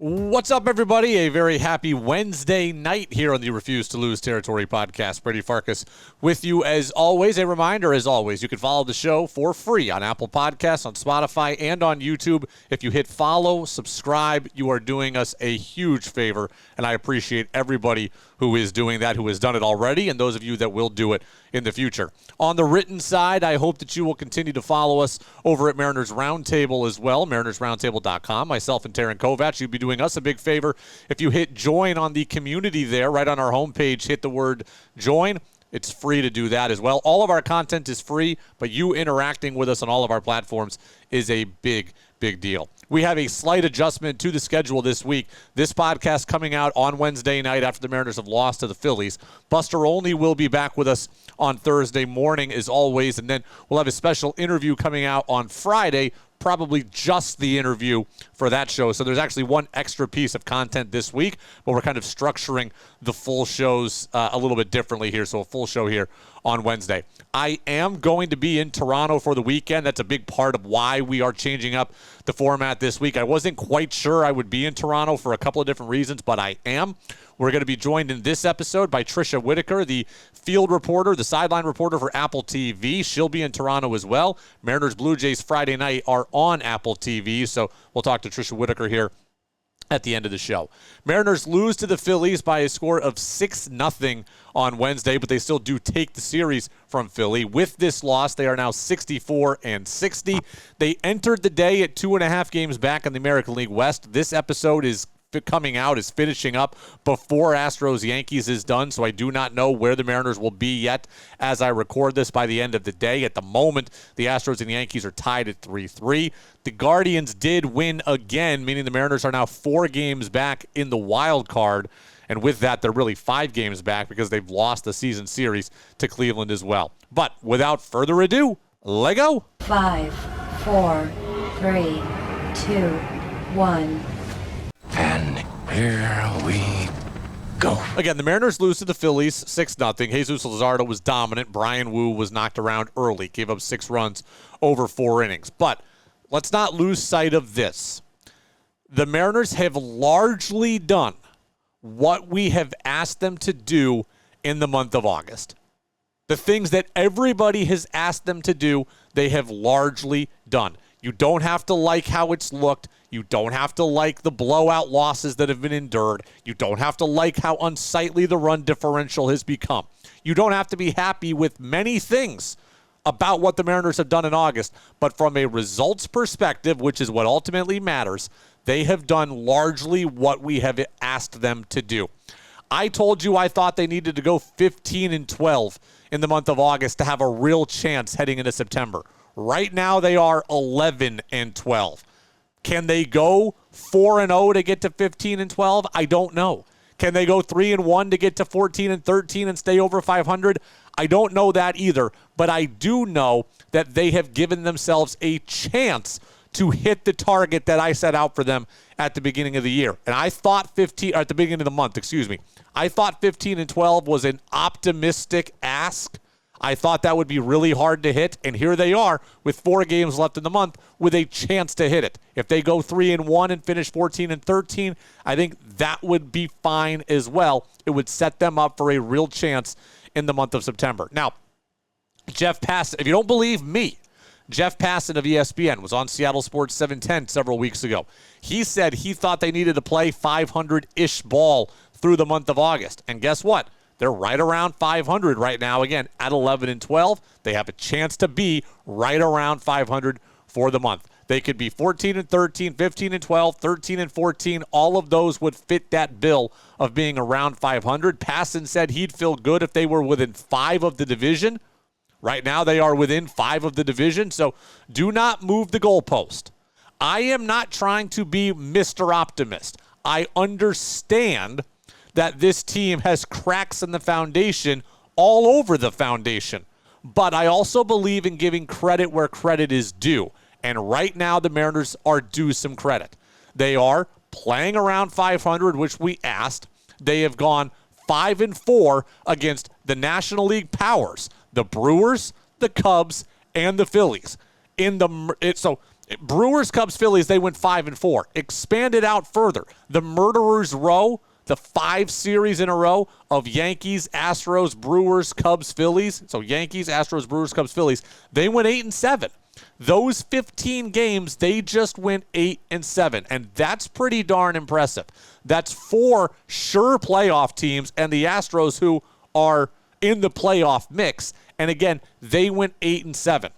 What's up, everybody? A very happy Wednesday night here on the Refuse to Lose Territory podcast. Brady Farkas with you as always. A reminder, as always, you can follow the show for free on Apple Podcasts, on Spotify, and on YouTube. If you hit follow, subscribe, you are doing us a huge favor, and I appreciate everybody who is doing that, who has done it already, and those of you that will do it in the future. On the written side, I hope that you will continue to follow us over at Mariners Roundtable as well, marinersroundtable.com. Myself and Taryn Kovacs, you'd be doing us a big favor if you hit join on the community there, right on our homepage, hit the word join. It's free to do that as well. All of our content is free, but you interacting with us on all of our platforms is a big deal. We have a slight adjustment to the schedule this week. This podcast coming out on Wednesday night after the Mariners have lost to the Phillies. Buster Olney will be back with us on Thursday morning as always, and then we'll have a special interview coming out on Friday, probably just the interview for that show. So there's actually one extra piece of content this week, but we're kind of structuring the full shows a little bit differently here. So a full show here on Wednesday. I am going to be in Toronto for the weekend. That's a big part of why we are changing up the format this week. I wasn't quite sure I would be in Toronto for a couple of different reasons, but I am. We're going to be joined in this episode by Tricia Whitaker, the field reporter, the sideline reporter for Apple TV. She'll be in Toronto as well. Mariners Blue Jays Friday night are on Apple TV, so we'll talk to Tricia Whitaker here at the end of the show. Mariners lose to the Phillies by a score of 6-0 on Wednesday, but they still do take the series from Philly. With this loss, they are now 64-60. They entered the day at 2.5 games back in the American League West. This episode is finishing up before Astros-Yankees is done, so I do not know where the Mariners will be yet as I record this by the end of the day. At the moment, the Astros and the Yankees are tied at 3-3. The Guardians did win again, meaning the Mariners are now 4 games back in the wild card, and with that, they're really 5 games back because they've lost the season series to Cleveland as well. But without further ado, Lego. 5, 4, 3, 2, 1. And here we go. Again, the Mariners lose to the Phillies 6-0. Jesus Luzardo was dominant. Bryan Woo was knocked around early, gave up 6 runs over 4 innings. But let's not lose sight of this. The Mariners have largely done what we have asked them to do in the month of August. The things that everybody has asked them to do, they have largely done. You don't have to like how it's looked. You don't have to like the blowout losses that have been endured. You don't have to like how unsightly the run differential has become. You don't have to be happy with many things about what the Mariners have done in August. But from a results perspective, which is what ultimately matters, they have done largely what we have asked them to do. I told you I thought they needed to go 15-12 in the month of August to have a real chance heading into September. Right now, they are 11-12. Can they go 4-0 to get to 15-12? I don't know. Can they go 3-1 to get to 14-13 and stay over 500? I don't know that either, but I do know that they have given themselves a chance to hit the target that I set out for them at the beginning of the year. And I thought at the beginning of the month, I thought 15-12 was an optimistic ask. I thought that would be really hard to hit, and here they are with 4 games left in the month with a chance to hit it. If they go 3-1 and finish 14-13, I think that would be fine as well. It would set them up for a real chance in the month of September. Now, Jeff Passan, if you don't believe me, Jeff Passan of ESPN was on Seattle Sports 710 several weeks ago. He said he thought they needed to play 500-ish ball through the month of August, and guess what? They're right around 500 right now. Again, at 11-12, they have a chance to be right around 500 for the month. They could be 14-13, 15-12, 13-14. All of those would fit that bill of being around 500. Passan said he'd feel good if they were within 5 of the division. Right now, they are within 5 of the division, so do not move the goalpost. I am not trying to be Mr. Optimist. I understand that this team has cracks in the foundation all over the foundation. But I also believe in giving credit where credit is due. And right now, the Mariners are due some credit. They are playing around 500, which we asked. They have gone 5-4 against the National League powers, the Brewers, the Cubs, and the Phillies. So Brewers, Cubs, Phillies, they went 5-4. Expanded out further. The Murderers Row, the 5 series in a row of Yankees, Astros, Brewers, Cubs, Phillies. So Yankees, Astros, Brewers, Cubs, Phillies. They went 8-7. Those 15 games, they just went 8-7. And that's pretty darn impressive. That's 4 sure playoff teams and the Astros who are in the playoff mix. And again, they went 8-7.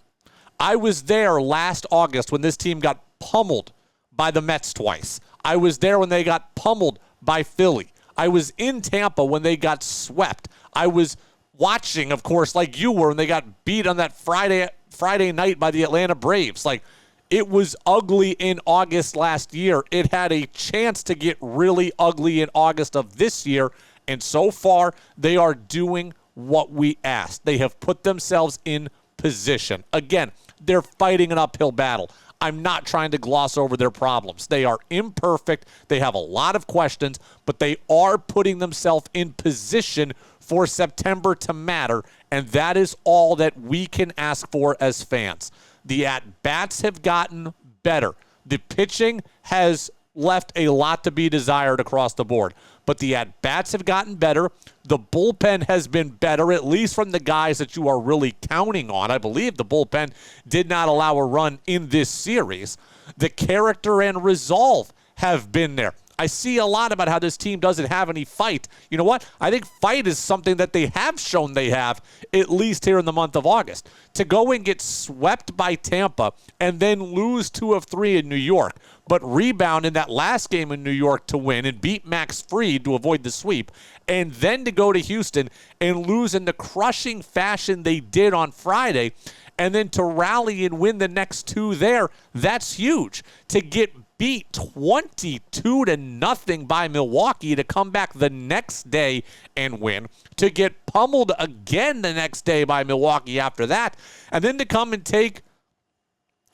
I was there last August when this team got pummeled by the Mets twice. I was there when they got pummeled by Philly. I was in Tampa when they got swept. I was watching, of course, like you were, when they got beat on that Friday night by the Atlanta Braves. Like, it was ugly in August last year. It had a chance to get really ugly in August of this year, and so far they are doing what we asked. They have put themselves in position. Again, they're fighting an uphill battle. I'm not trying to gloss over their problems. They are imperfect. They have a lot of questions, but they are putting themselves in position for September to matter, and that is all that we can ask for as fans. The at-bats have gotten better. The pitching has left a lot to be desired across the board, but the at-bats have gotten better. The bullpen has been better, at least from the guys that you are really counting on. I believe the bullpen did not allow a run in this series. The character and resolve have been there. I see a lot about how this team doesn't have any fight. You know what? I think fight is something that they have shown they have, at least here in the month of August. To go and get swept by Tampa and then lose 2 of 3 in New York, but rebound in that last game in New York to win and beat Max Fried to avoid the sweep, and then to go to Houston and lose in the crushing fashion they did on Friday, and then to rally and win the next 2 there, that's huge. To get beat 22-0 by Milwaukee, to come back the next day and win, to get pummeled again the next day by Milwaukee after that, and then to come and take,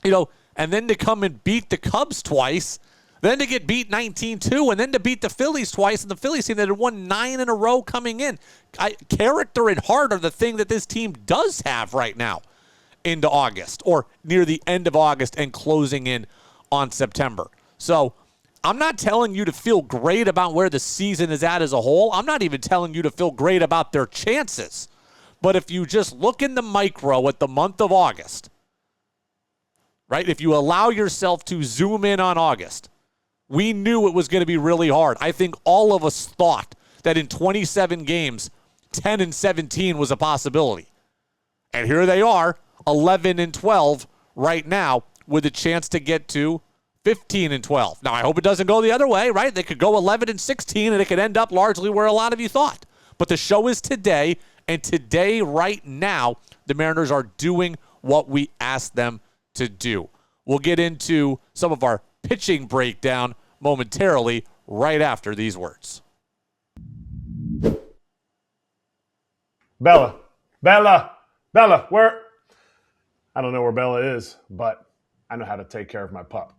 and then to come and beat the Cubs twice, then to get beat 19-2, and then to beat the Phillies twice, and the Phillies team that had won 9 in a row coming in. Character and heart are the thing that this team does have right now into August, or near the end of August and closing in on September. So I'm not telling you to feel great about where the season is at as a whole. I'm not even telling you to feel great about their chances. But if you just look in the micro at the month of August, right, if you allow yourself to zoom in on August, we knew it was going to be really hard. I think all of us thought that in 27 games, 10-17 was a possibility. And here they are, 11-12 right now, with a chance to get to 15-12. Now, I hope it doesn't go the other way, right? They could go 11-16, and it could end up largely where a lot of you thought. But the show is today, and today, right now, the Mariners are doing what we asked them to do. We'll get into some of our pitching breakdown momentarily, right after these words. Bella, where? I don't know where Bella is, but I know how to take care of my pup.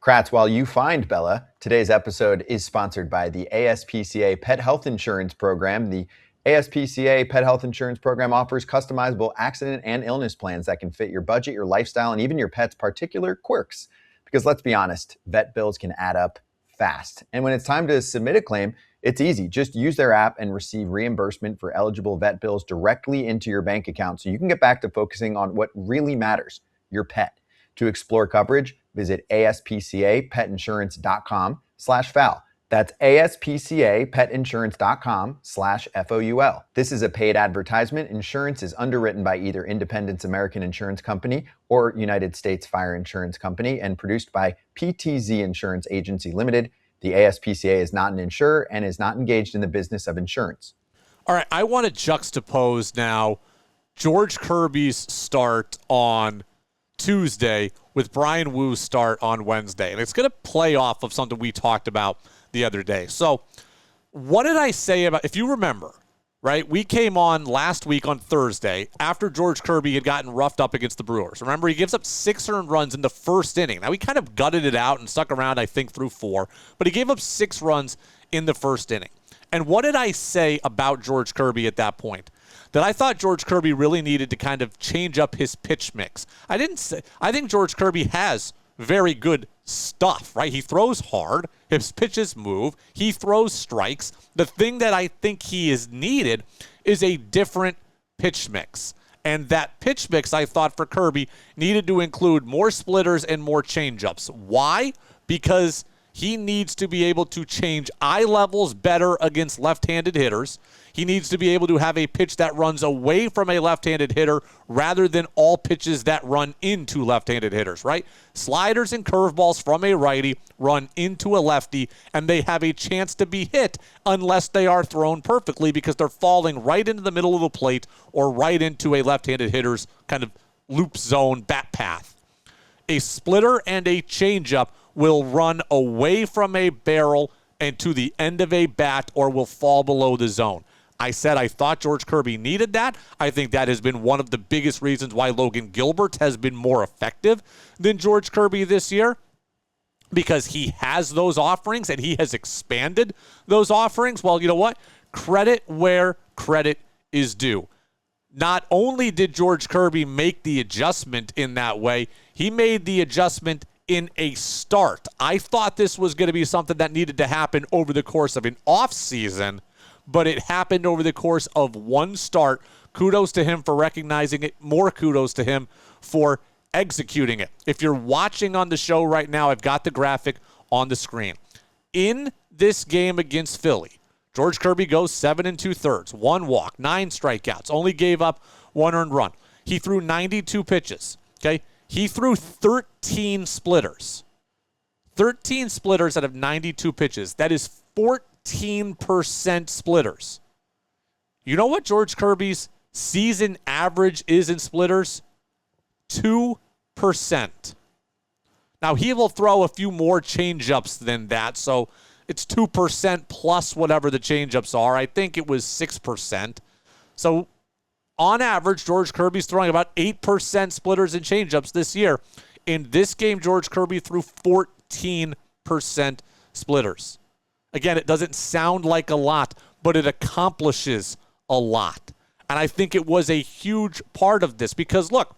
Kratz, while you find Bella, today's episode is sponsored by the ASPCA Pet Health Insurance Program. The ASPCA Pet Health Insurance Program offers customizable accident and illness plans that can fit your budget, your lifestyle, and even your pet's particular quirks. Because let's be honest, vet bills can add up fast. And when it's time to submit a claim, it's easy. Just use their app and receive reimbursement for eligible vet bills directly into your bank account so you can get back to focusing on what really matters, your pet. To explore coverage, visit aspcapetinsurance.com/FOUL. That's aspcapetinsurance.com/FOUL. This is a paid advertisement. Insurance is underwritten by either Independence American Insurance Company or United States Fire Insurance Company and produced by PTZ Insurance Agency Limited. The ASPCA is not an insurer and is not engaged in the business of insurance. All right, I want to juxtapose now George Kirby's start on Tuesday with Bryan Woo's start on Wednesday. And it's going to play off of something we talked about the other day. So what did I say about, if you remember, right, we came on last week on Thursday after George Kirby had gotten roughed up against the Brewers. Remember, he gives up 6 earned runs in the first inning. Now, he kind of gutted it out and stuck around, I think, through 4. But he gave up 6 runs in the first inning. And what did I say about George Kirby at that point? That I thought George Kirby really needed to kind of change up his pitch mix. I think George Kirby has very good stuff, right? He throws hard. His pitches move. He throws strikes. The thing that I think he is needed is a different pitch mix. And that pitch mix, I thought, for Kirby needed to include more splitters and more changeups. Why? Because he needs to be able to change eye levels better against left-handed hitters. He needs to be able to have a pitch that runs away from a left-handed hitter rather than all pitches that run into left-handed hitters, right? Sliders and curveballs from a righty run into a lefty, and they have a chance to be hit unless they are thrown perfectly because they're falling right into the middle of the plate or right into a left-handed hitter's kind of loop zone bat path. A splitter and a changeup will run away from a barrel and to the end of a bat or will fall below the zone. I said I thought George Kirby needed that. I think that has been one of the biggest reasons why Logan Gilbert has been more effective than George Kirby this year, because he has those offerings and he has expanded those offerings. Well, you know what? Credit where credit is due. Not only did George Kirby make the adjustment in that way, he made the adjustment in a start. I thought this was going to be something that needed to happen over the course of an off season, but it happened over the course of one start. Kudos to him for recognizing it. More kudos to him for executing it. If you're watching on the show right now, I've got the graphic on the screen. In this game against Philly, George Kirby goes 7 2/3, 1 walk, 9 strikeouts, only gave up 1 earned run. He threw 92 pitches, okay? He threw 13 splitters. 13 splitters out of 92 pitches. That is 14% splitters. You know what George Kirby's season average is in splitters? 2%. Now, he will throw a few more changeups than that, so it's 2% plus whatever the changeups are. I think it was 6%. So, on average, George Kirby's throwing about 8% splitters and changeups this year. In this game, George Kirby threw 14% splitters. Again, it doesn't sound like a lot, but it accomplishes a lot. And I think it was a huge part of this because, look,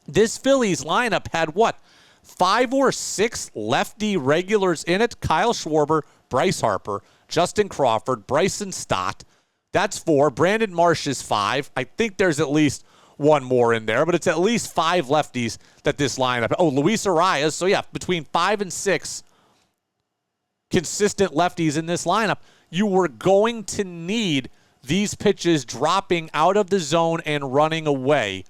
this Phillies lineup had what? 5 or 6 lefty regulars in it. Kyle Schwarber, Bryce Harper, Justin Crawford, Bryson Stott. That's 4. Brandon Marsh is 5. I think there's at least one more in there, but it's at least 5 lefties that this lineup. Oh, Luis Arias. So, yeah, between 5 and 6 consistent lefties in this lineup. You were going to need these pitches dropping out of the zone and running away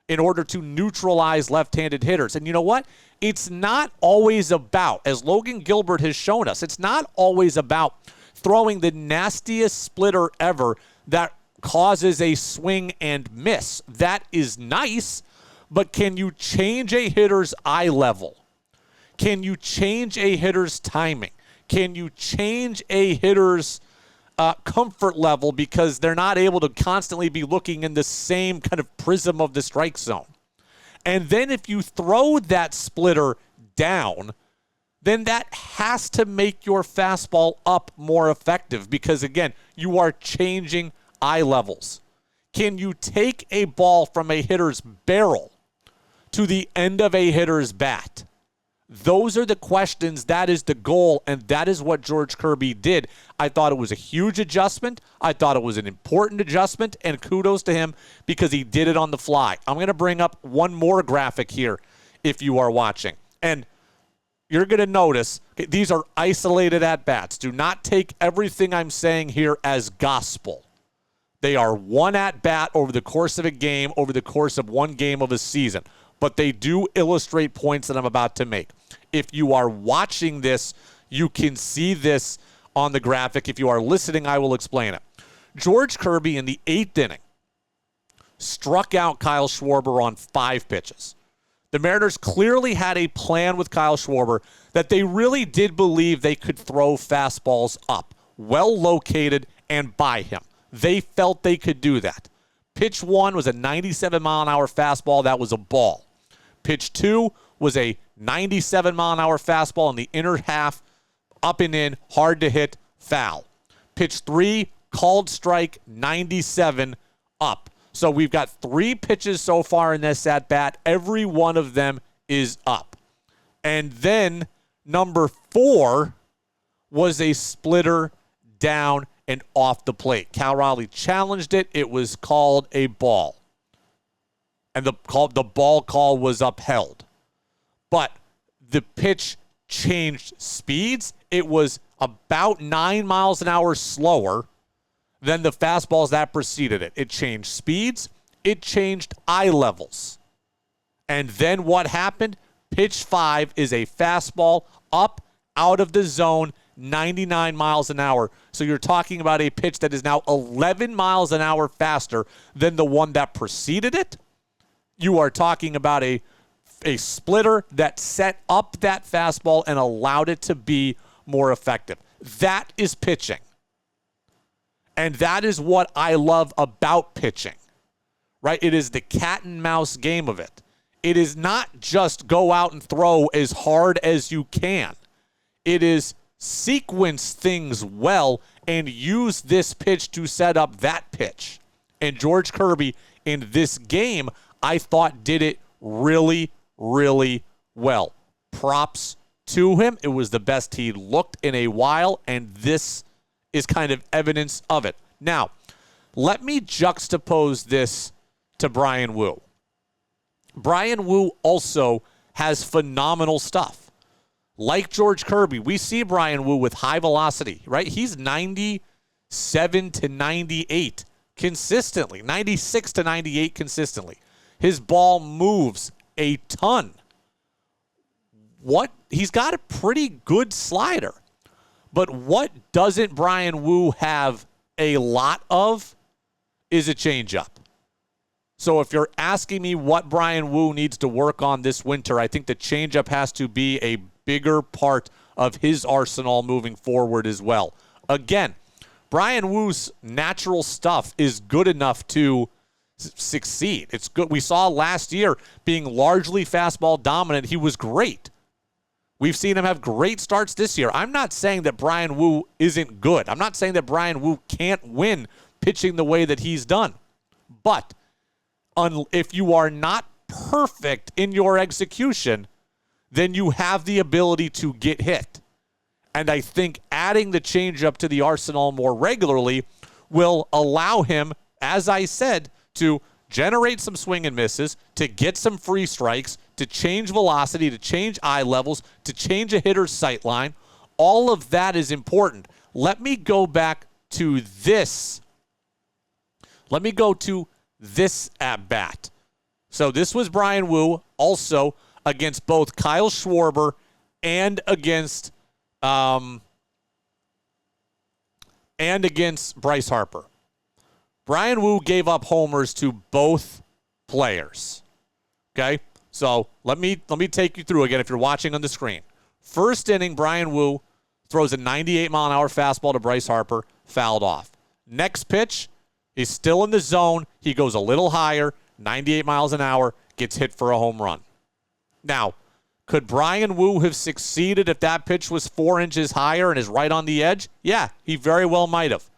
in order to neutralize left-handed hitters. And you know what? It's not always about, as Logan Gilbert has shown us, it's not always about throwing the nastiest splitter ever that causes a swing and miss. That is nice, but can you change a hitter's eye level? Can you change a hitter's timing? Can you change a hitter's comfort level because they're not able to constantly be looking in the same kind of prism of the strike zone? And then if you throw that splitter down, then that has to make your fastball up more effective because, again, you are changing eye levels. Can you take a ball from a hitter's barrel to the end of a hitter's bat? Those are the questions. That is the goal, and that is what George Kirby did. I thought it was a huge adjustment. I thought it was an important adjustment, and kudos to him because he did it on the fly. I'm going to bring up one more graphic here if you are watching. And you're going to notice these are isolated at-bats. Do not take everything I'm saying here as gospel. They are one at-bat over the course of a game, over the course of one game of a season. But they do illustrate points that I'm about to make. If you are watching this, you can see this on the graphic. If you are listening, I will explain it. George Kirby in the 8th inning struck out Kyle Schwarber on 5 pitches. The Mariners clearly had a plan with Kyle Schwarber that they really did believe they could throw fastballs up, well located, and by him. They felt they could do that. Pitch 1 was a 97-mile-an-hour fastball. That was a ball. Pitch 2 was a 97-mile-an-hour fastball in the inner half, up and in, hard to hit, foul. Pitch 3, called strike, 97, up. So we've got 3 pitches so far in this at-bat. Every one of them is up. And then number 4 was a splitter down and off the plate. Cal Raleigh challenged it. It was called a ball. And the ball call was upheld. But the pitch changed speeds. It was about 9 miles an hour slower than the fastballs that preceded it. It changed speeds. It changed eye levels. And then what happened? Pitch 5 is a fastball up, out of the zone, 99 miles an hour. So you're talking about a pitch that is now 11 miles an hour faster than the one that preceded it. You are talking about a splitter that set up that fastball and allowed it to be more effective. That is pitching. And that is what I love about pitching, right? It is the cat and mouse game of it. It is not just go out and throw as hard as you can. It is sequence things well and use this pitch to set up that pitch. And George Kirby in this game, I thought did it really, really well. Props to him. It was the best he looked in a while, and this is kind of evidence of it. Now, let me juxtapose this to Bryan Woo. Bryan Woo also has phenomenal stuff. Like George Kirby, we see Bryan Woo with high velocity, right? He's 97 to 98 consistently, 96 to 98 consistently. His ball moves a ton. He's got a pretty good slider. But what doesn't Bryan Woo have a lot of is a changeup. So if you're asking me what Bryan Woo needs to work on this winter, I think the changeup has to be a bigger part of his arsenal moving forward as well. Again, Bryan Woo's natural stuff is good enough to succeed. It's good. We saw last year being largely fastball dominant. He was great. We've seen him have great starts this year. I'm not saying that Bryan Woo isn't good. I'm not saying that Bryan Woo can't win pitching the way that he's done. But if you are not perfect in your execution, then you have the ability to get hit. And I think adding the changeup to the arsenal more regularly will allow him, as I said, to generate some swing and misses, to get some free strikes, to change velocity, to change eye levels, to change a hitter's sight line. All of that is important. Let me go back to this. Let me go to this at bat. So this was Bryan Woo also against both Kyle Schwarber and against Bryce Harper. Bryan Woo gave up homers to both players. Okay? So let me take you through again if you're watching on the screen. First inning, Bryan Woo throws a 98-mile-an-hour fastball to Bryce Harper, fouled off. Next pitch, he's still in the zone. He goes a little higher, 98 miles an hour, gets hit for a home run. Now, could Bryan Woo have succeeded if that pitch was 4 inches higher and is right on the edge? Yeah, he very well might have.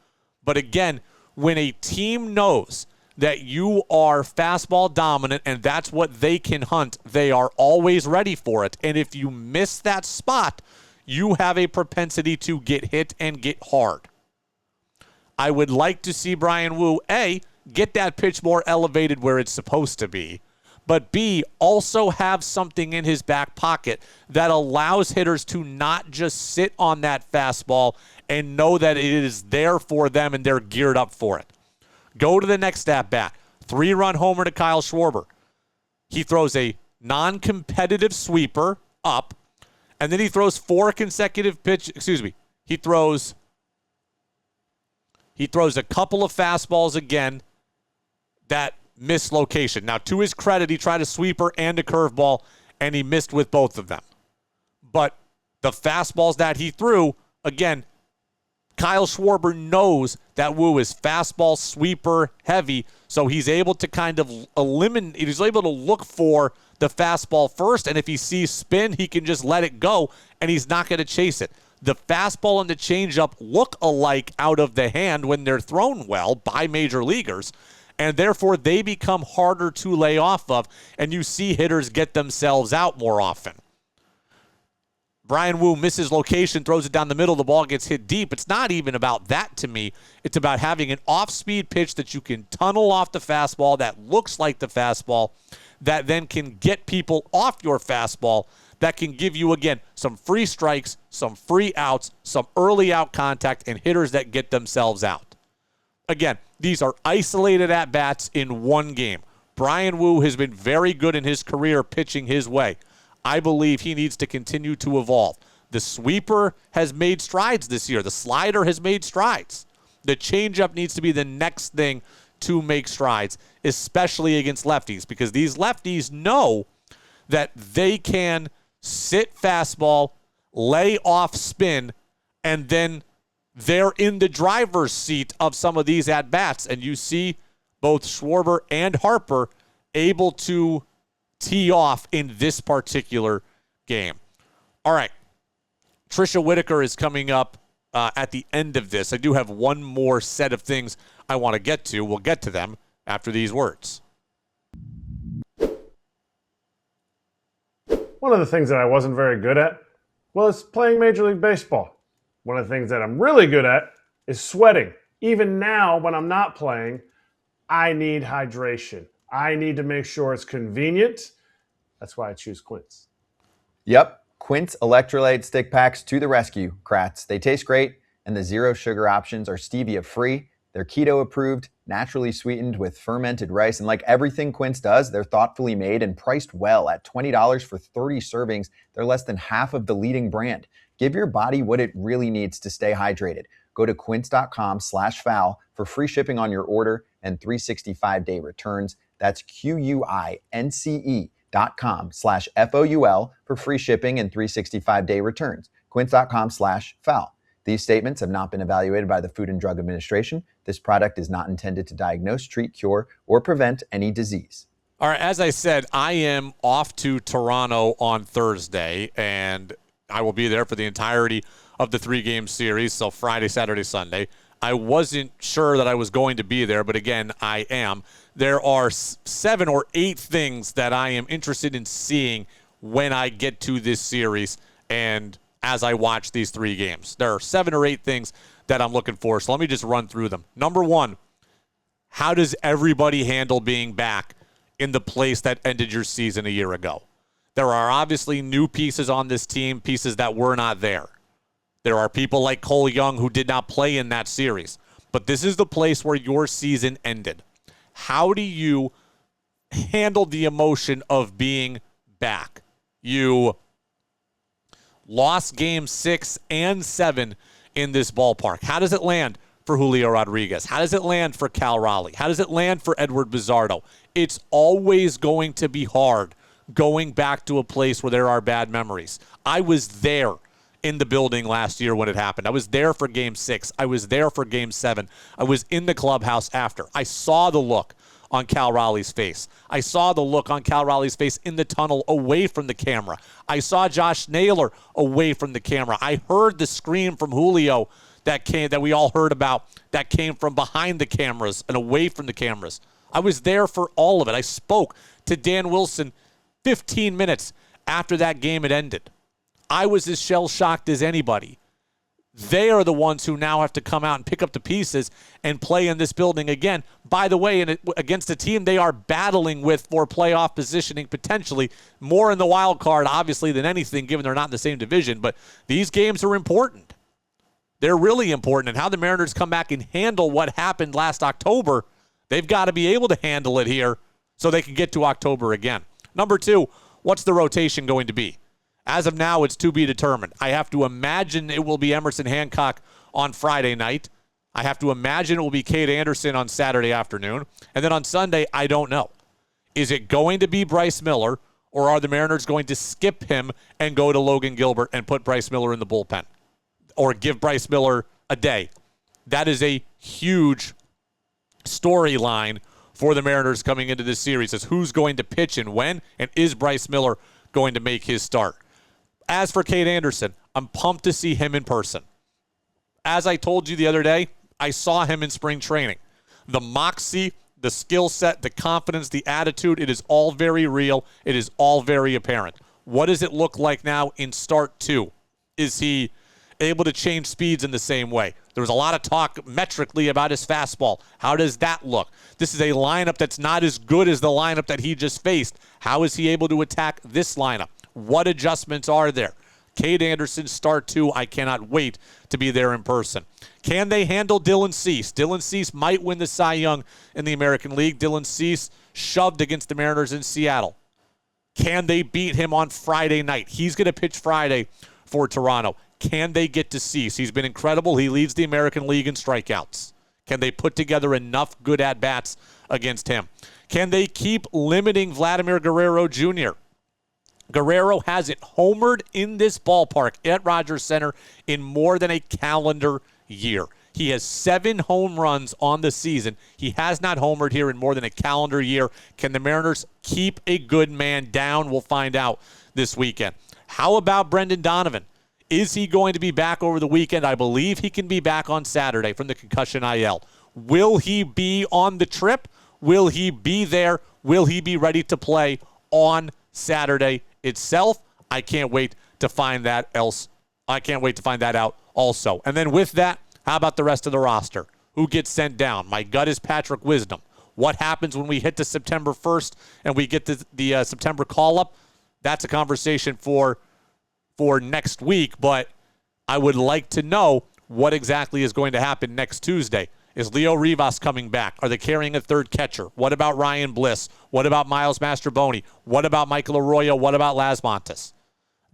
But again, when a team knows that you are fastball dominant and that's what they can hunt, they are always ready for it. And if you miss that spot, you have a propensity to get hit and get hard. I would like to see Bryan Woo, A, get that pitch more elevated where it's supposed to be, but B, also have something in his back pocket that allows hitters to not just sit on that fastball and know that it is there for them and they're geared up for it. Go to the next at-bat. 3-run homer to Kyle Schwarber. He throws a non-competitive sweeper up, and then he throws 4 consecutive He throws a couple of fastballs again that missed location. Now, to his credit, he tried a sweeper and a curveball, and he missed with both of them. But the fastballs that he threw, again, Kyle Schwarber knows that Woo is fastball sweeper heavy, so he's able to kind of eliminate, he's able to look for the fastball first, and if he sees spin, he can just let it go, and he's not going to chase it. The fastball and the changeup look alike out of the hand when they're thrown well by major leaguers, and therefore they become harder to lay off of, and you see hitters get themselves out more often. Bryan Woo misses location, throws it down the middle, the ball gets hit deep. It's not even about that to me. It's about having an off-speed pitch that you can tunnel off the fastball that looks like the fastball, that then can get people off your fastball, that can give you, again, some free strikes, some free outs, some early out contact, and hitters that get themselves out. Again, these are isolated at-bats in one game. Bryan Woo has been very good in his career pitching his way. I believe he needs to continue to evolve. The sweeper has made strides this year. The slider has made strides. The changeup needs to be the next thing to make strides, especially against lefties, because these lefties know that they can sit fastball, lay off spin, and then they're in the driver's seat of some of these at-bats. And you see both Schwarber and Harper able to tee off in this particular game. All right. Tricia Whitaker is coming up at the end of this. I do have one more set of things I want to get to. We'll get to them after these words. One of the things that I wasn't very good at was playing Major League Baseball. One of the things that I'm really good at is sweating. Even now, when I'm not playing, I need hydration. I need to make sure it's convenient. That's why I choose Quince. Yep, Quince electrolyte stick packs to the rescue, Kratz. They taste great, and the zero sugar options are stevia-free. They're keto-approved, naturally sweetened with fermented rice, and like everything Quince does, they're thoughtfully made and priced well at $20 for 30 servings. They're less than half of the leading brand. Give your body what it really needs to stay hydrated. Go to quince.com/foul for free shipping on your order and 365-day returns. That's QUINCE.com/FOUL for free shipping and 365-day returns. Quince.com/foul. These statements have not been evaluated by the Food and Drug Administration. This product is not intended to diagnose, treat, cure, or prevent any disease. All right, as I said, I am off to Toronto on Thursday, and I will be there for the entirety of the 3-game series, so Friday, Saturday, Sunday. I wasn't sure that I was going to be there, but again, I am. There are 7 or 8 things that I am interested in seeing when I get to this series and as I watch these 3 games. There are 7 or 8 things that I'm looking for, so let me just run through them. Number 1, how does everybody handle being back in the place that ended your season a year ago? There are obviously new pieces on this team, pieces that were not there. There are people like Cole Young who did not play in that series. But this is the place where your season ended. How do you handle the emotion of being back? You lost game 6 and 7 in this ballpark. How does it land for Julio Rodriguez? How does it land for Cal Raleigh? How does it land for Edward Bizzardo? It's always going to be hard going back to a place where there are bad memories. I was there in the building last year when it happened. I was there for game 6. I was there for game 7. I was in the clubhouse after. I saw the look on Cal Raleigh's face. I saw the look on Cal Raleigh's face in the tunnel away from the camera. I saw Josh Naylor away from the camera. I heard the scream from Julio that we all heard about that came from behind the cameras and away from the cameras. I was there for all of it. I spoke to Dan Wilson 15 minutes after that game had ended. I was as shell-shocked as anybody. They are the ones who now have to come out and pick up the pieces and play in this building again. By the way, against a team they are battling with for playoff positioning, potentially more in the wild card, obviously, than anything, given they're not in the same division. But these games are important. They're really important. And how the Mariners come back and handle what happened last October, they've got to be able to handle it here so they can get to October again. Number 2, what's the rotation going to be? As of now, it's to be determined. I have to imagine it will be Emerson Hancock on Friday night. I have to imagine it will be Cade Anderson on Saturday afternoon. And then on Sunday, I don't know. Is it going to be Bryce Miller, or are the Mariners going to skip him and go to Logan Gilbert and put Bryce Miller in the bullpen? Or give Bryce Miller a day? That is a huge storyline for the Mariners coming into this series, is who's going to pitch and when, and is Bryce Miller going to make his start? As for Cade Anderson, I'm pumped to see him in person. As I told you the other day, I saw him in spring training. The moxie, the skill set, the confidence, the attitude, it is all very real. It is all very apparent. What does it look like now in start 2? Is he able to change speeds in the same way? There was a lot of talk metrically about his fastball. How does that look? This is a lineup that's not as good as the lineup that he just faced. How is he able to attack this lineup? What adjustments are there? Cade Anderson, start 2. I cannot wait to be there in person. Can they handle Dylan Cease? Dylan Cease might win the Cy Young in the American League. Dylan Cease shoved against the Mariners in Seattle. Can they beat him on Friday night? He's going to pitch Friday for Toronto. Can they get to Cease? He's been incredible. He leads the American League in strikeouts. Can they put together enough good at-bats against him? Can they keep limiting Vladimir Guerrero Jr.? Guerrero hasn't homered in this ballpark at Rogers Center in more than a calendar year. He has 7 home runs on the season. He has not homered here in more than a calendar year. Can the Mariners keep a good man down? We'll find out this weekend. How about Brendan Donovan? Is he going to be back over the weekend? I believe he can be back on Saturday from the concussion IL. Will he be on the trip? Will he be there? Will he be ready to play on Saturday itself? I can't wait to find that out also. And then with that, how about the rest of the roster? Who gets sent down? My gut is Patrick Wisdom. What happens when we hit the September 1st and we get the September call-up? That's a conversation for next week, but I would like to know what exactly is going to happen next Tuesday. Is Leo Rivas coming back? Are they carrying a third catcher? What about Ryan Bliss? What about Miles Mastroboni? What about Michael Arroyo? What about Las Montes?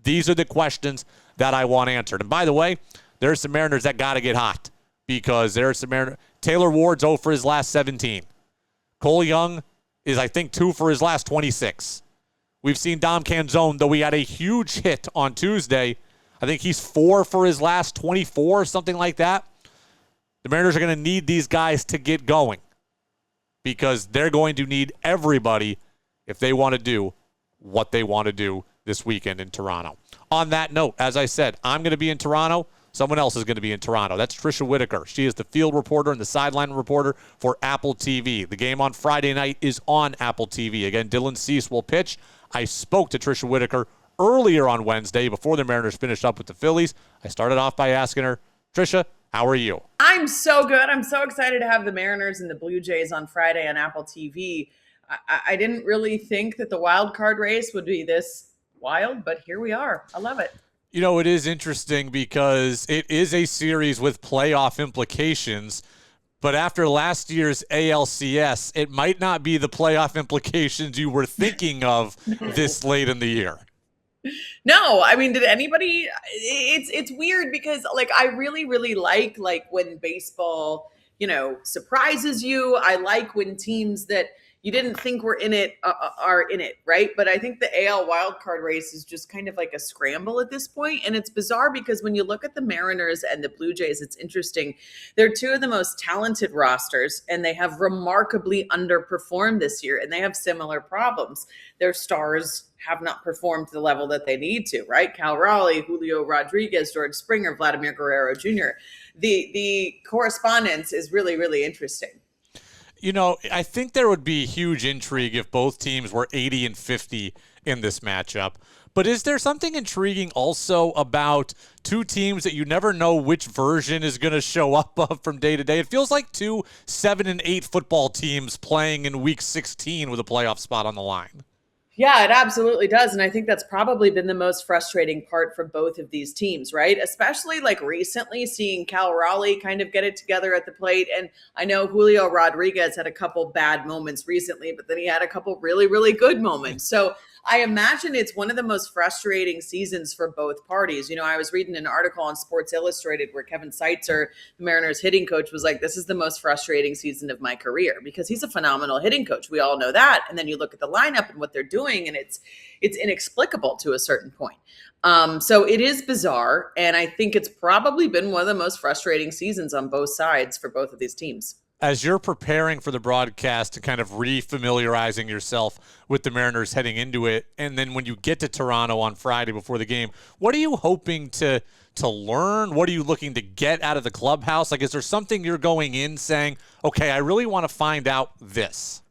These are the questions that I want answered. And by the way, there's some Mariners that got to get hot because there's some Mariners. Taylor Ward's 0 for his last 17. Cole Young is, I think, 2 for his last 26. We've seen Dom Canzone, though he had a huge hit on Tuesday. I think he's 4 for his last 24, something like that. The Mariners are going to need these guys to get going because they're going to need everybody if they want to do what they want to do this weekend in Toronto. On that note, as I said, I'm going to be in Toronto. Someone else is going to be in Toronto. That's Tricia Whitaker. She is the field reporter and the sideline reporter for Apple TV. The game on Friday night is on Apple TV. Again, Dylan Cease will pitch. I spoke to Tricia Whitaker earlier on Wednesday before the Mariners finished up with the Phillies. I started off by asking her, Tricia, how are you? I'm so good. I'm so excited to have the Mariners and the Blue Jays on Friday on Apple TV. I didn't really think that the wild card race would be this wild, but here we are. I love it. You know, it is interesting because it is a series with playoff implications, but after last year's ALCS, it might not be the playoff implications you were thinking of this late in the year. No, I mean, did anybody? It's weird because I really like when baseball, surprises you. I like when teams that you didn't think were in it are in it, right? But I think the AL wildcard race is just kind of like a scramble at this point. And it's bizarre because when you look at the Mariners and the Blue Jays, it's interesting. They're 2 of the most talented rosters, and they have remarkably underperformed this year, and they have similar problems. Their stars have not performed to the level that they need to, right? Cal Raleigh, Julio Rodriguez, George Springer, Vladimir Guerrero Jr. The correspondence is really, really interesting. You know, I think there would be huge intrigue if both teams were 80-50 in this matchup. But is there something intriguing also about 2 teams that you never know which version is going to show up of from day to day? It feels like 2 7-8 football teams playing in Week 16 with a playoff spot on the line. Yeah, it absolutely does. And I think that's probably been the most frustrating part for both of these teams, right? Especially recently seeing Cal Raleigh kind of get it together at the plate. And I know Julio Rodriguez had a couple bad moments recently, but then he had a couple really, really good moments. So I imagine it's one of the most frustrating seasons for both parties. I was reading an article on Sports Illustrated where Kevin Seitzer, the Mariners hitting coach, was like, this is the most frustrating season of my career, because he's a phenomenal hitting coach. We all know that. And then you look at the lineup and what they're doing, and it's inexplicable to a certain point. So it is bizarre. And I think it's probably been one of the most frustrating seasons on both sides for both of these teams. As you're preparing for the broadcast and kind of re-familiarizing yourself with the Mariners heading into it, and then when you get to Toronto on Friday before the game, what are you hoping to learn? What are you looking to get out of the clubhouse? Is there something you're going in saying, okay, I really want to find out this?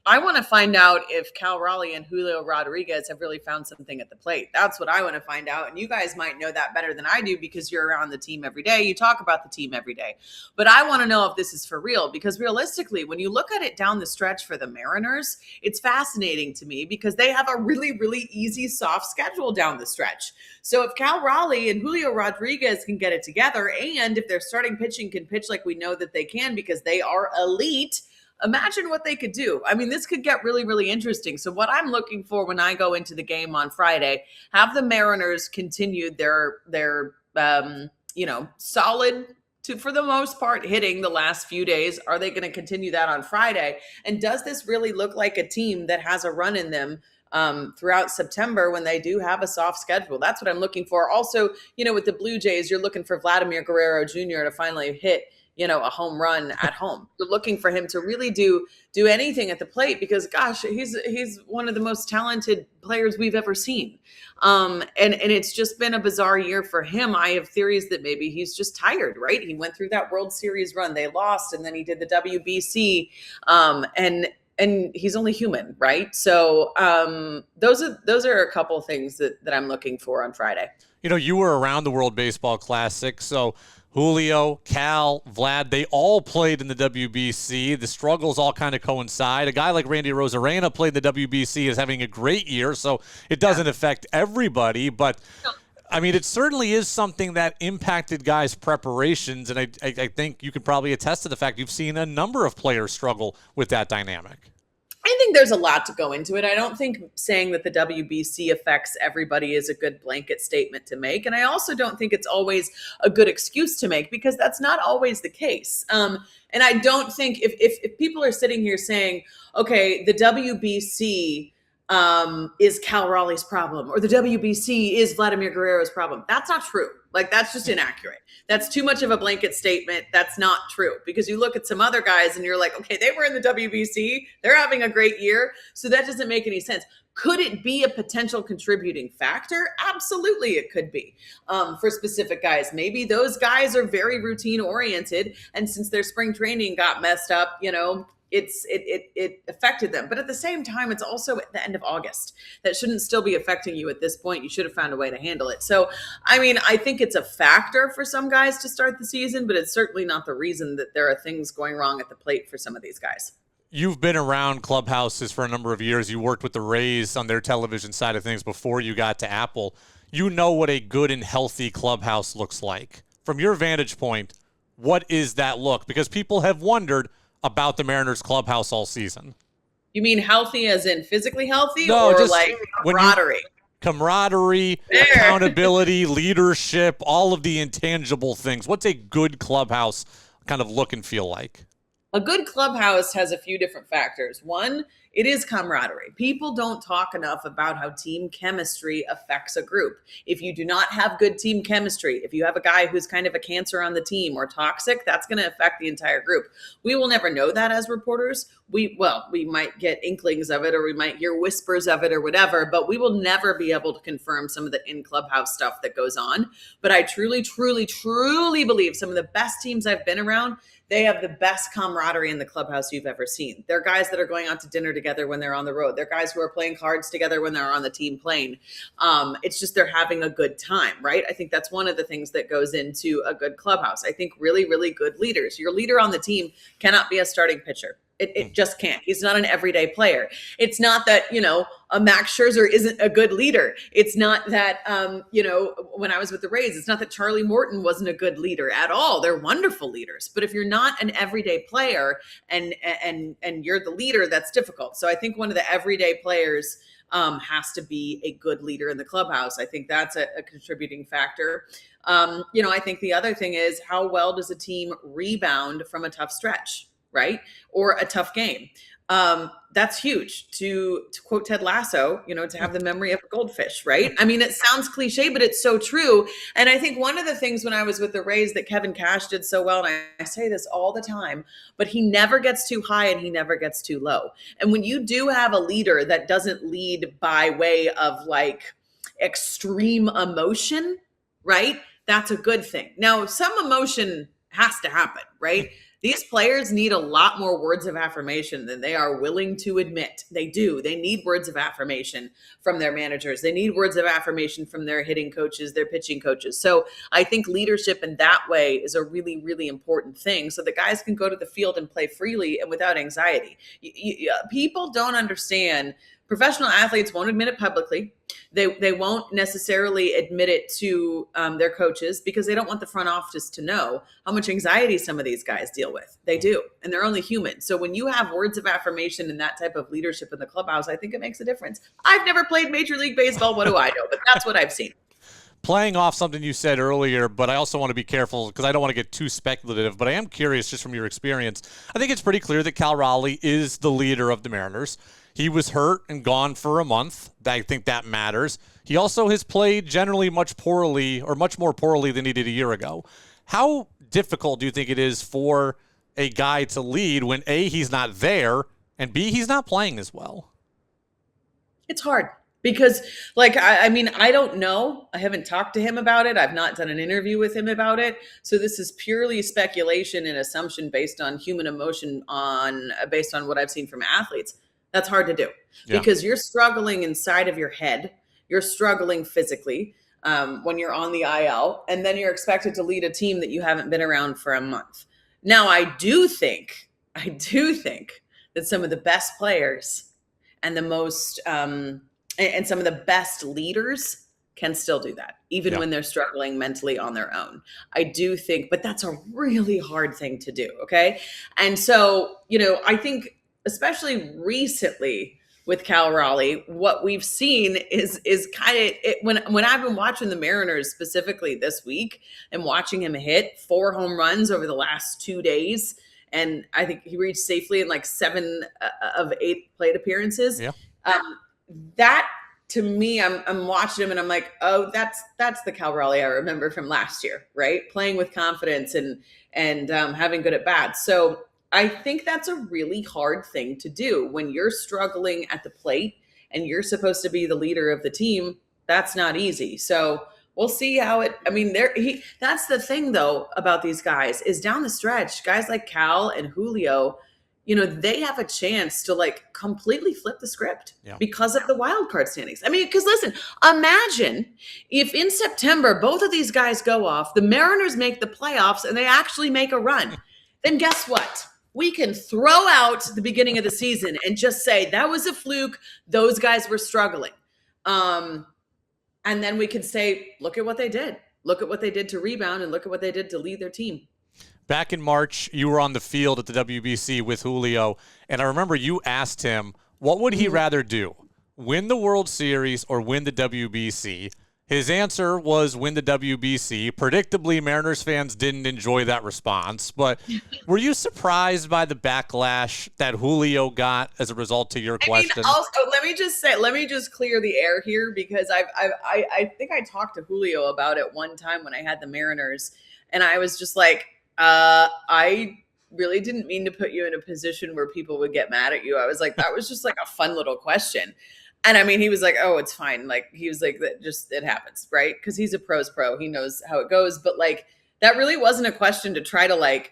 I want to find out if Cal Raleigh and Julio Rodriguez have really found something at the plate. That's what I want to find out. And you guys might know that better than I do because you're around the team every day. You talk about the team every day. But I want to know if this is for real, because realistically, when you look at it down the stretch for the Mariners, it's fascinating to me because they have a really, really easy, soft schedule down the stretch. So if Cal Raleigh and Julio Rodriguez can get it together, and if their starting pitching can pitch like we know that they can because they are elite, imagine what they could do. I mean, this could get really, really interesting. So what I'm looking for when I go into the game on Friday, have the Mariners continued their solid to, for the most part, hitting the last few days. Are they going to continue that on Friday? And does this really look like a team that has a run in them throughout September when they do have a soft schedule? That's what I'm looking for. Also, with the Blue Jays, you're looking for Vladimir Guerrero Jr. to finally hit a home run at home. You're looking for him to really do anything at the plate because, gosh, he's one of the most talented players we've ever seen. And it's just been a bizarre year for him. I have theories that maybe he's just tired, right? He went through that World Series run. They lost, and then he did the WBC. And he's only human, right? So those are a couple of things that I'm looking for on Friday. You were around the World Baseball Classic, so Julio, Cal, Vlad, they all played in the WBC. The struggles all kind of coincide. A guy like Randy Rosarena played in the WBC, is having a great year, so it doesn't affect everybody. But, I mean, it certainly is something that impacted guys' preparations, and I think you could probably attest to the fact you've seen a number of players struggle with that dynamic. I think there's a lot to go into it. I don't think saying that the WBC affects everybody is a good blanket statement to make. And I also don't think it's always a good excuse to make because that's not always the case. And I don't think if people are sitting here saying, okay, the WBC is Cal Raleigh's problem or the WBC is Vladimir Guerrero's problem, that's not true. Like, that's just inaccurate. That's too much of a blanket statement. That's not true because you look at some other guys and you're like, okay, they were in the WBC. They're having a great year. So that doesn't make any sense. Could it be a potential contributing factor? Absolutely, it could be for specific guys. Maybe those guys are very routine oriented. And since their spring training got messed up, it affected them. But at the same time, it's also at the end of August. That shouldn't still be affecting you at this point. You should have found a way to handle it. So, I mean, I think it's a factor for some guys to start the season, but it's certainly not the reason that there are things going wrong at the plate for some of these guys. You've been around clubhouses for a number of years. You worked with the Rays on their television side of things before you got to Apple. You know what a good and healthy clubhouse looks like. From your vantage point, what is that look? Because people have wondered about the Mariners clubhouse all season. You mean healthy as in physically healthy, no, or just like camaraderie? Camaraderie, accountability, leadership, all of the intangible things. What's a good clubhouse kind of look and feel like? A good clubhouse has a few different factors. One, it is camaraderie. People don't talk enough about how team chemistry affects a group. If you do not have good team chemistry, if you have a guy who's kind of a cancer on the team or toxic, that's going to affect the entire group. We will never know that as reporters. We might get inklings of it or we might hear whispers of it or whatever, but we will never be able to confirm some of the in-clubhouse stuff that goes on. But I truly, truly, truly believe some of the best teams I've been around, they have the best camaraderie in the clubhouse you've ever seen. They're guys that are going out to dinner together when they're on the road. They're guys who are playing cards together when they're on the team plane. It's just they're having a good time, right? I think that's one of the things that goes into a good clubhouse. I think really, really good leaders. Your leader on the team cannot be a starting pitcher. It just can't. He's not an everyday player. It's not that, a Max Scherzer isn't a good leader. It's not that, when I was with the Rays, it's not that Charlie Morton wasn't a good leader at all. They're wonderful leaders. But if you're not an everyday player and you're the leader, that's difficult. So I think one of the everyday players has to be a good leader in the clubhouse. I think that's a contributing factor. I think the other thing is how well does a team rebound from a tough stretch? Right? Or a tough game. That's huge. To quote Ted Lasso, to have the memory of a goldfish, right? I mean, it sounds cliche, but it's so true. And I think one of the things when I was with the Rays that Kevin Cash did so well, and I say this all the time, but he never gets too high and he never gets too low. And when you do have a leader that doesn't lead by way of like extreme emotion, right? That's a good thing. Now, some emotion has to happen, right? These players need a lot more words of affirmation than they are willing to admit. They do. They need words of affirmation from their managers. They need words of affirmation from their hitting coaches, their pitching coaches. So I think leadership in that way is a really, really important thing, so the guys can go to the field and play freely and without anxiety. People don't understand. Professional athletes won't admit it publicly. They won't necessarily admit it to their coaches because they don't want the front office to know how much anxiety some of these guys deal with. They do, and they're only human. So when you have words of affirmation and that type of leadership in the clubhouse, I think it makes a difference. I've never played Major League Baseball. What do I know? But that's what I've seen. Playing off something you said earlier, but I also want to be careful because I don't want to get too speculative, but I am curious just from your experience. I think it's pretty clear that Cal Raleigh is the leader of the Mariners. He was hurt and gone for a month. I think that matters. He also has played generally much more poorly than he did a year ago. How difficult do you think it is for a guy to lead when A, he's not there, and B, he's not playing as well? It's hard because, like, I mean, I don't know. I haven't talked to him about it. I've not done an interview with him about it. So this is purely speculation and assumption based on human emotion, based on what I've seen from athletes. That's hard to do because you're struggling inside of your head. You're struggling physically when you're on the IL, and then you're expected to lead a team that you haven't been around for a month. Now, I do think that some of the best players and the most and some of the best leaders can still do that, even when they're struggling mentally on their own. I do think, but that's a really hard thing to do. Okay. And so, I think, especially recently with Cal Raleigh, what we've seen is kind of when I've been watching the Mariners specifically this week and watching him hit 4 home runs over the last 2 days. And I think he reached safely in like 7 of 8 plate appearances. Yeah. That to me, I'm watching him and I'm like, oh, that's the Cal Raleigh I remember from last year, right? Playing with confidence and having good at bats. So I think that's a really hard thing to do when you're struggling at the plate and you're supposed to be the leader of the team. That's not easy. So we'll see how that's the thing though about these guys is down the stretch, guys like Cal and Julio, they have a chance to like completely flip the script because of the wild card standings. I mean, because listen, imagine if in September, both of these guys go off, the Mariners make the playoffs and they actually make a run. Then guess what? We can throw out the beginning of the season and just say that was a fluke. Those guys were struggling. And then we can say, look at what they did. Look at what they did to rebound and look at what they did to lead their team. Back in March, you were on the field at the WBC with Julio, and I remember you asked him, what would he rather do, win the World Series or win the WBC? His answer was win the WBC. Predictably, Mariners fans didn't enjoy that response, but were you surprised by the backlash that Julio got as a result to your question? Also, let me just clear the air here because I think I talked to Julio about it one time when I had the Mariners, and I was just like, I really didn't mean to put you in a position where people would get mad at you. I was like, that was just like a fun little question. And I mean, he was like, oh, it's fine. Like, he was like, it happens, right? Because he's a pro's pro. He knows how it goes. But like, that really wasn't a question to try to like,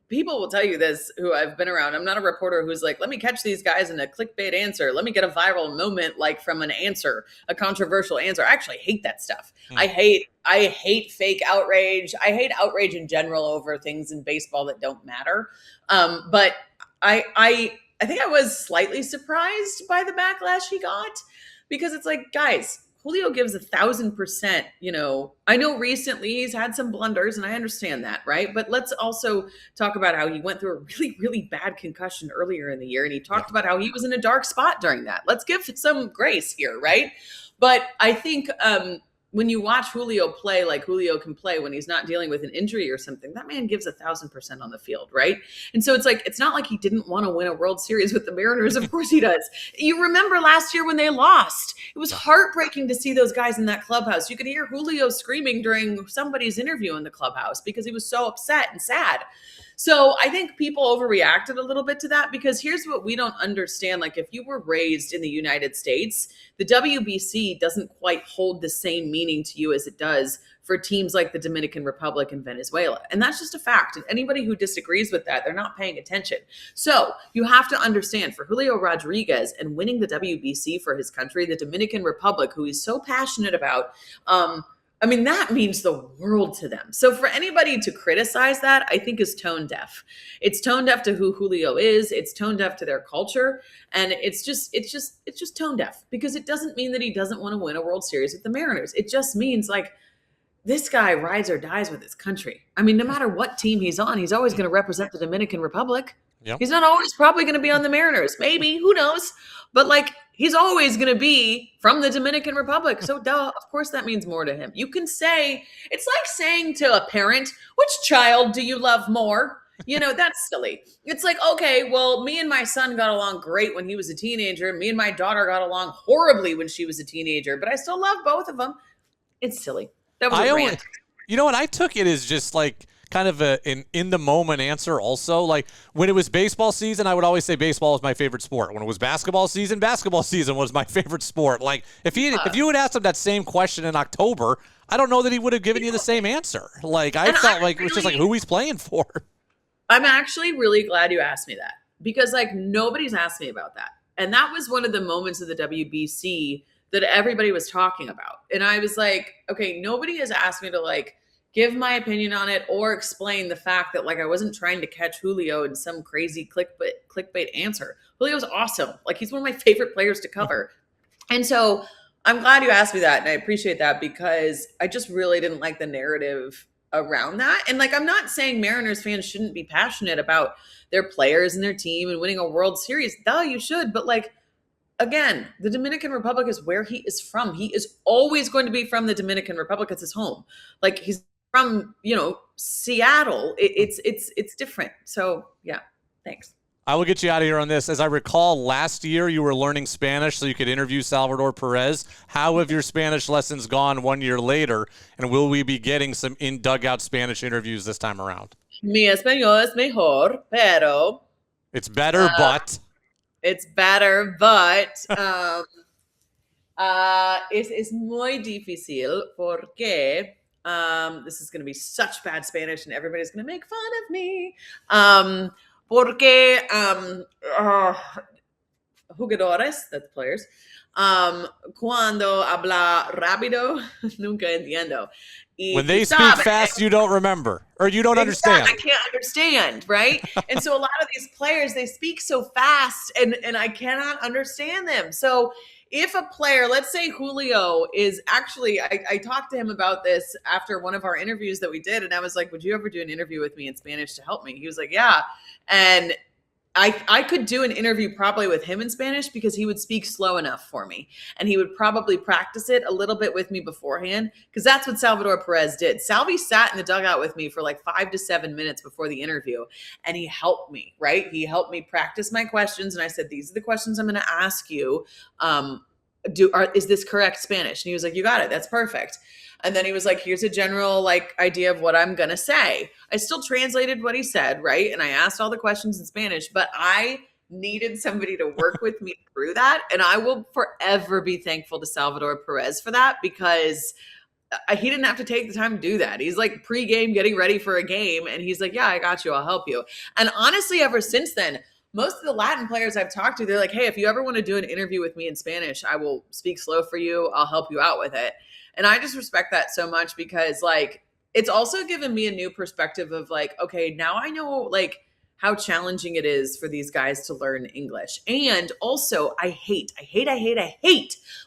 people will tell you this who I've been around. I'm not a reporter who's like, let me catch these guys in a clickbait answer. Let me get a viral moment, like from an answer, a controversial answer. I actually hate that stuff. I hate fake outrage. I hate outrage in general over things in baseball that don't matter. But I think I was slightly surprised by the backlash he got because it's like, guys, Julio gives 1,000%. I know recently he's had some blunders and I understand that, right? But let's also talk about how he went through a really, really bad concussion earlier in the year. And he talked about how he was in a dark spot during that. Let's give some grace here, right? But I think when you watch Julio play like Julio can play when he's not dealing with an injury or something, that man gives 1,000% on the field, right? And so it's like, it's not like he didn't want to win a World Series with the Mariners. Of course he does. You remember last year when they lost, it was heartbreaking to see those guys in that clubhouse. You could hear Julio screaming during somebody's interview in the clubhouse because he was so upset and sad. So I think people overreacted a little bit to that, because here's what we don't understand. Like, if you were raised in the United States, the WBC doesn't quite hold the same meaning to you as it does for teams like the Dominican Republic and Venezuela. And that's just a fact. And anybody who disagrees with that, they're not paying attention. So you have to understand, for Julio Rodriguez and winning the WBC for his country, the Dominican Republic, who he's so passionate about, I mean, that means the world to them. So for anybody to criticize that, I think is tone deaf. It's tone deaf to who Julio is. It's tone deaf to their culture. And it's just tone deaf, because it doesn't mean that he doesn't want to win a World Series with the Mariners. It just means, like, this guy rides or dies with his country. I mean, no matter what team he's on, he's always going to represent the Dominican Republic. Yep. He's not always probably going to be on the Mariners. Maybe, who knows? But like, he's always going to be from the Dominican Republic. So duh, of course that means more to him. You can say, it's like saying to a parent, which child do you love more? You know, that's silly. It's like, okay, well, me and my son got along great when he was a teenager. Me and my daughter got along horribly when she was a teenager, but I still love both of them. It's silly. That was a rant. You know what? I took it as just like kind of an in the moment answer also. Like, when it was baseball season, I would always say baseball was my favorite sport. When it was basketball season was my favorite sport. Like, if you had asked him that same question in October, I don't know that he would have given you the same answer. Like, I felt like it was just like who he's playing for. I'm actually really glad you asked me that, because like nobody's asked me about that. And that was one of the moments of the WBC that everybody was talking about. And I was like, okay, nobody has asked me to like give my opinion on it or explain the fact that like I wasn't trying to catch Julio in some crazy clickbait answer. Julio's awesome. Like, he's one of my favorite players to cover. And so I'm glad you asked me that, and I appreciate that, because I just really didn't like the narrative around that. And like, I'm not saying Mariners fans shouldn't be passionate about their players and their team and winning a World Series. Duh, you should. But like, again, the Dominican Republic is where he is from. He is always going to be from the Dominican Republic. It's his home. Like, he's from, Seattle. It's different. So yeah, thanks. I will get you out of here on this. As I recall, last year you were learning Spanish so you could interview Salvador Perez. How have your Spanish lessons gone 1 year later? And will we be getting some in-dugout Spanish interviews this time around? Mi español es mejor, pero... It's better, but... It's better, but es muy difícil porque this is going to be such bad Spanish and everybody's going to make fun of me. Porque jugadores, that's players, cuando habla rápido, nunca entiendo. When they speak fast, you don't remember, or you don't understand. I can't understand, right? And so a lot of these players, they speak so fast, and I cannot understand them. So if a player, let's say Julio is actually, I talked to him about this after one of our interviews that we did, and I was like, would you ever do an interview with me in Spanish to help me? He was like, yeah. And I could do an interview probably with him in Spanish because he would speak slow enough for me. And he would probably practice it a little bit with me beforehand, because that's what Salvador Perez did. Salvi sat in the dugout with me for like 5 to 7 minutes before the interview, and he helped me, right? He helped me practice my questions. And I said, these are the questions I'm going to ask you. Is this correct Spanish? And he was like, you got it. That's perfect. And then he was like, here's a general like idea of what I'm going to say. I still translated what he said, right? And I asked all the questions in Spanish, but I needed somebody to work with me through that. And I will forever be thankful to Salvador Perez for that, because he didn't have to take the time to do that. He's like pregame getting ready for a game. And he's like, yeah, I got you. I'll help you. And honestly, ever since then, most of the Latin players I've talked to, they're like, hey, if you ever want to do an interview with me in Spanish, I will speak slow for you. I'll help you out with it. And I just respect that so much, because like, it's also given me a new perspective of like, okay, now I know like how challenging it is for these guys to learn English. And also I hate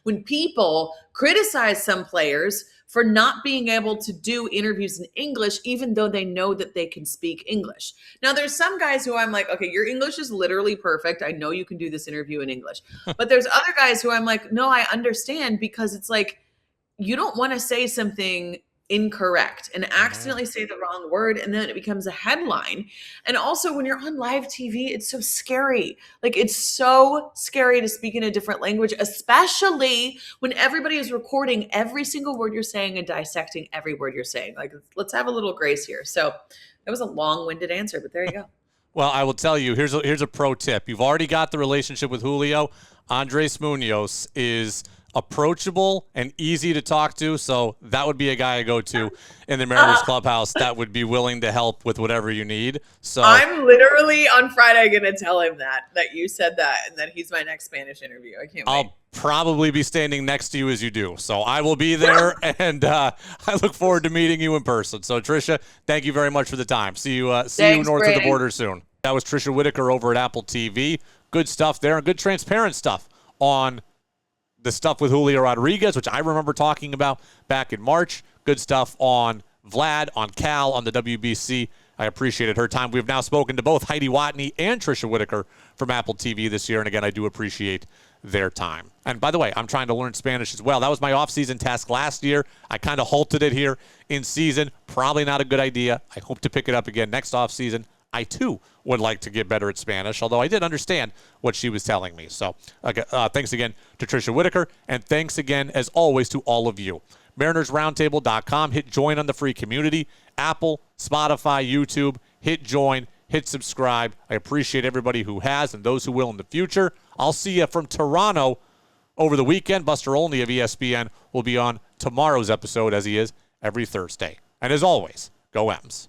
when people criticize some players for not being able to do interviews in English, even though they know that they can speak English. Now, there's some guys who I'm like, okay, your English is literally perfect. I know you can do this interview in English. But there's other guys who I'm like, no, I understand, because it's like, you don't want to say something incorrect and accidentally say the wrong word, and then it becomes a headline. And also, when you're on live TV, it's so scary. Like, it's so scary to speak in a different language, especially when everybody is recording every single word you're saying and dissecting every word you're saying. Like, let's have a little grace here. So That was a long-winded answer, but there you go. Well, I will tell you, here's a pro tip. You've already got the relationship with Julio. Andres Munoz is approachable and easy to talk to, so that would be a guy I go to in the Mariners clubhouse that would be willing to help with whatever you need. So I'm literally on Friday going to tell him that you said that and that he's my next Spanish interview. I can't wait. I'll probably be standing next to you as you do, so I will be there, and I look forward to meeting you in person. So, Tricia, thank you very much for the time. See you north Brady. of the border soon. That was Tricia Whitaker over at Apple TV. Good stuff there, and good transparent stuff on the stuff with Julio Rodriguez, which I remember talking about back in March. Good stuff on Vlad, on Cal, on the WBC. I appreciated her time. We've now spoken to both Heidi Watney and Tricia Whitaker from Apple TV this year, and again, I do appreciate their time. And by the way, I'm trying to learn Spanish as well. That was my off-season task last year. I kind of halted it here in season. Probably not a good idea. I hope to pick it up again next off-season. I, too, would like to get better at Spanish, although I did understand what she was telling me. So thanks again to Tricia Whitaker, and thanks again, as always, to all of you. MarinersRoundtable.com. Hit join on the free community. Apple, Spotify, YouTube. Hit join. Hit subscribe. I appreciate everybody who has and those who will in the future. I'll see you from Toronto over the weekend. Buster Olney of ESPN will be on tomorrow's episode, as he is every Thursday. And as always, go Ems.